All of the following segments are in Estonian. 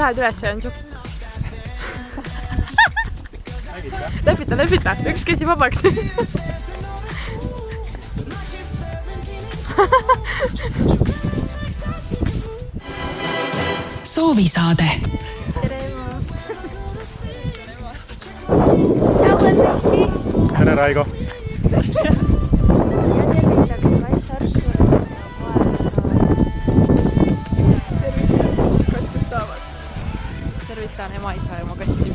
lähed üles ja on siuke. Lepita, üks käsi vabaks. Soovisaade. Tere Raigo. Tervitan ema, isa ja oma kassi.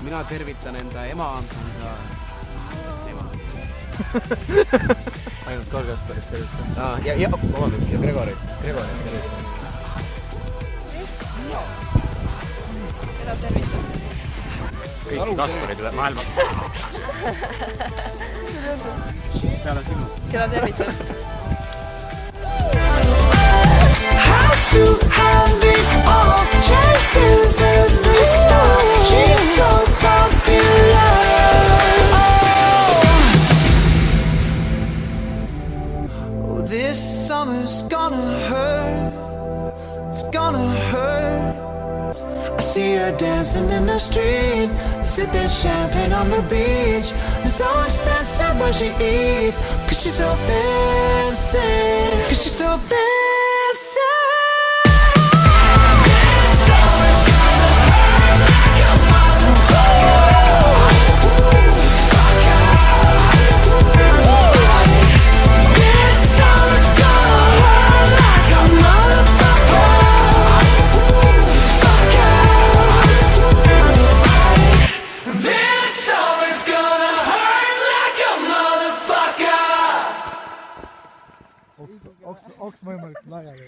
Mina tervitan enda ema. Ainult Kasparit tervitan. Ja Gregori tervitan. Keda tervitan? Kõik Kasparid üle maailma. Peale sinu. Keda tervitan? Has to have it all, chases every star. She's so popular. Oh, this summer's gonna hurt. It's gonna hurt. I see her dancing in the street, sipping champagne on the beach. It's so expensive what she eats, 'cause she's so fancy. 'Cause she's so fancy. Oks võimalik laiali.